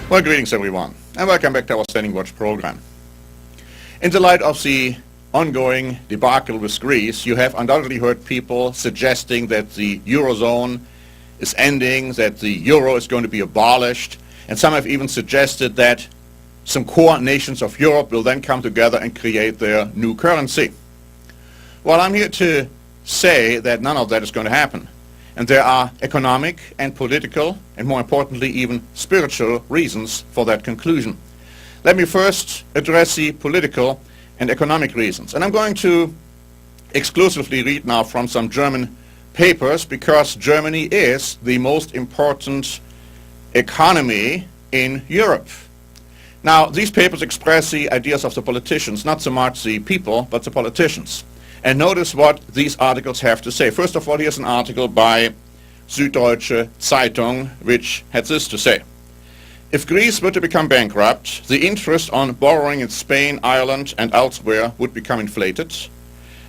Well, greetings everyone, and welcome back to our Standing Watch program. In the light of the ongoing debacle with Greece, you have undoubtedly heard people suggesting that the eurozone is ending, that the euro is going to be abolished, and some have even suggested that some core nations of Europe will then come together and create their new currency. Well, I'm here to say that none of that is going to happen. And there are economic and political, and more importantly even spiritual reasons for that conclusion. Let me first address the political and economic reasons. And I'm going to exclusively read now from some German papers, because Germany is the most important economy in Europe. Now, these papers express the ideas of the politicians, not so much the people, but the politicians. And notice what these articles have to say. First of all, here's an article by Süddeutsche Zeitung, which had this to say. If Greece were to become bankrupt, the interest on borrowing in Spain, Ireland, and elsewhere would become inflated,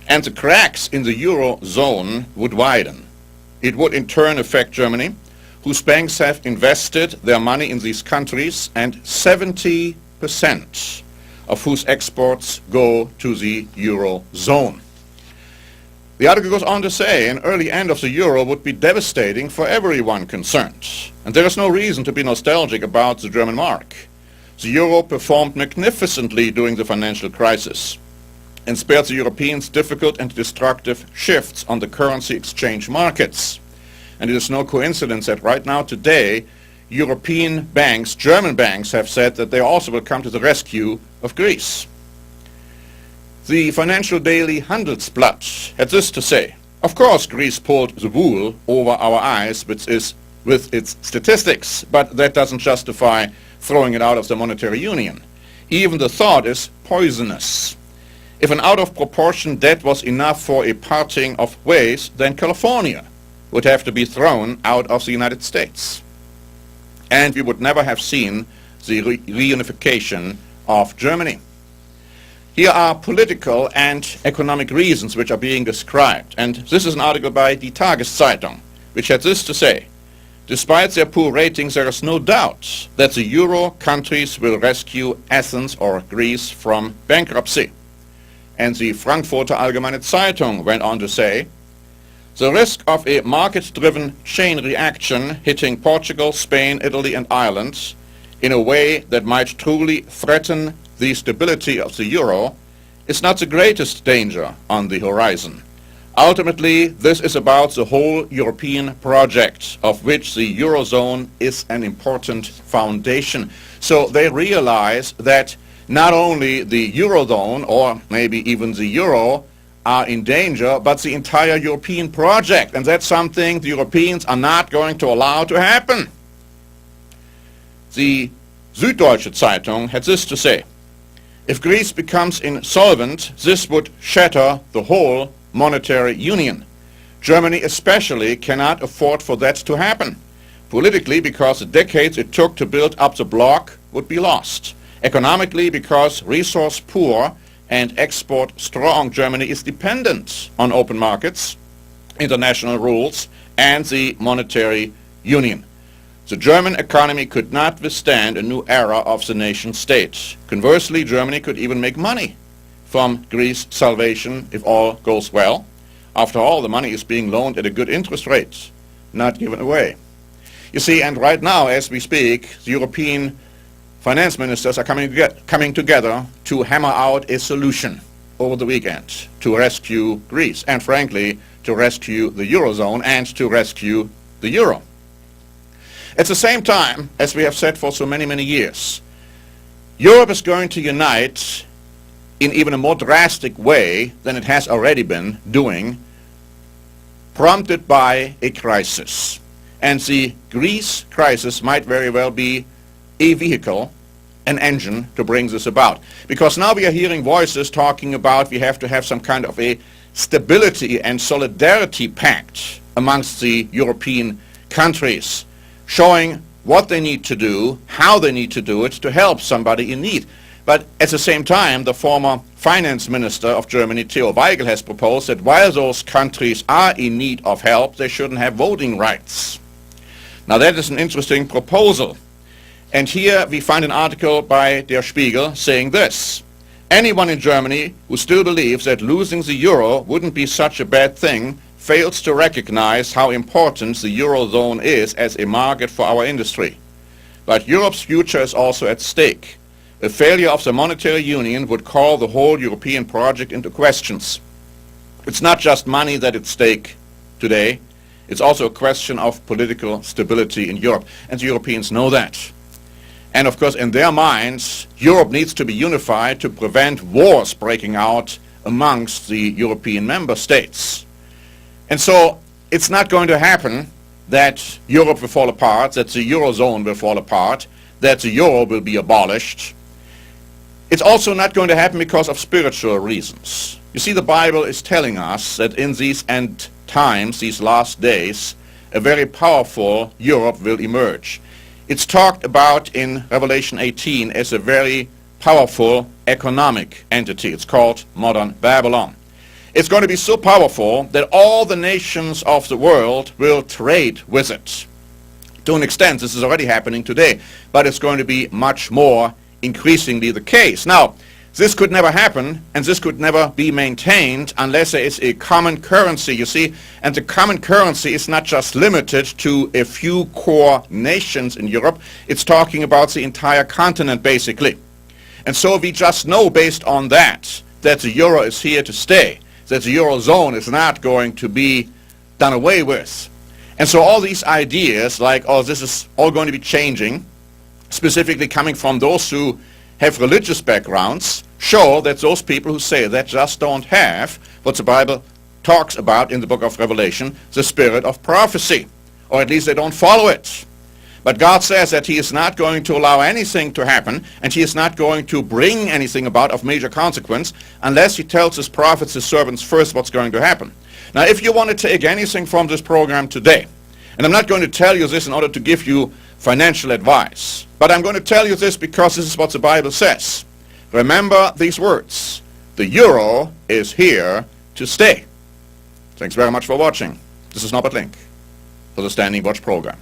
and the cracks in the eurozone would widen. It would in turn affect Germany, whose banks have invested their money in these countries, and 70% of whose exports go to the eurozone. The article goes on to say an early end of the euro would be devastating for everyone concerned. And there is no reason to be nostalgic about the German mark. The euro performed magnificently during the financial crisis and spared the Europeans difficult and destructive shifts on the currency exchange markets. And it is no coincidence that right now today, European banks, German banks, have said that they also will come to the rescue of Greece. The financial daily Handelsblatt had this to say. Of course, Greece pulled the wool over our eyes with its statistics, but that doesn't justify throwing it out of the monetary union. Even the thought is poisonous. If an out-of-proportion debt was enough for a parting of ways, then California would have to be thrown out of the United States. And we would never have seen the reunification of Germany. Here are political and economic reasons which are being described. And this is an article by Die Tageszeitung, which had this to say. Despite their poor ratings, there is no doubt that the euro countries will rescue Athens or Greece from bankruptcy. And the Frankfurter Allgemeine Zeitung went on to say, the risk of a market-driven chain reaction hitting Portugal, Spain, Italy and Ireland in a way that might truly threaten the stability of the euro is not the greatest danger on the horizon. Ultimately, this is about the whole European project, of which the eurozone is an important foundation. So they realize that not only the eurozone, or maybe even the euro, are in danger, but the entire European project. And that's something the Europeans are not going to allow to happen. The Süddeutsche Zeitung had this to say. If Greece becomes insolvent, this would shatter the whole monetary union. Germany especially cannot afford for that to happen. Politically, because the decades it took to build up the bloc would be lost. Economically, because resource-poor and export-strong Germany is dependent on open markets, international rules, and the monetary union. The German economy could not withstand a new era of the nation-state. Conversely, Germany could even make money from Greece's salvation if all goes well. After all, the money is being loaned at a good interest rate, not given away. You see, and right now, as we speak, the European finance ministers are coming together to hammer out a solution over the weekend to rescue Greece and, frankly, to rescue the eurozone and to rescue the euro. At the same time, as we have said for so many, many years, Europe is going to unite in even a more drastic way than it has already been doing, prompted by a crisis. And the Greece crisis might very well be a vehicle, an engine to bring this about. Because now we are hearing voices talking about we have to have some kind of a stability and solidarity pact amongst the European countries, showing what they need to do, how they need to do it to help somebody in need. But at the same time, the former finance minister of Germany, Theo Weigel, has proposed that while those countries are in need of help, they shouldn't have voting rights. Now that is an interesting proposal. And here we find an article by Der Spiegel saying this: anyone in Germany who still believes that losing the euro wouldn't be such a bad thing fails to recognize how important the eurozone is as a market for our industry. But Europe's future is also at stake. A failure of the monetary union would call the whole European project into questions. It's not just money that is at stake today. It's also a question of political stability in Europe. And the Europeans know that. And of course, in their minds, Europe needs to be unified to prevent wars breaking out amongst the European member states. And so it's not going to happen that Europe will fall apart, that the eurozone will fall apart, that the euro will be abolished. It's also not going to happen because of spiritual reasons. You see, the Bible is telling us that in these end times, these last days, a very powerful Europe will emerge. It's talked about in Revelation 18 as a very powerful economic entity. It's called modern Babylon. It's going to be so powerful that all the nations of the world will trade with it. To an extent, this is already happening today, but it's going to be much more increasingly the case. Now, this could never happen, and this could never be maintained unless there is a common currency, you see. And the common currency is not just limited to a few core nations in Europe. It's talking about the entire continent, basically. And so we just know, based on that the euro is here to stay, that the eurozone is not going to be done away with. And so all these ideas like, oh, this is all going to be changing, specifically coming from those who have religious backgrounds, show that those people who say that just don't have what the Bible talks about in the book of Revelation, the spirit of prophecy, or at least they don't follow it. But God says that he is not going to allow anything to happen, and he is not going to bring anything about of major consequence unless he tells his prophets, his servants first what's going to happen. Now, if you want to take anything from this program today, and I'm not going to tell you this in order to give you financial advice, but I'm going to tell you this because this is what the Bible says. Remember these words: the euro is here to stay. Thanks very much for watching. This is Norbert Link for the Standing Watch program.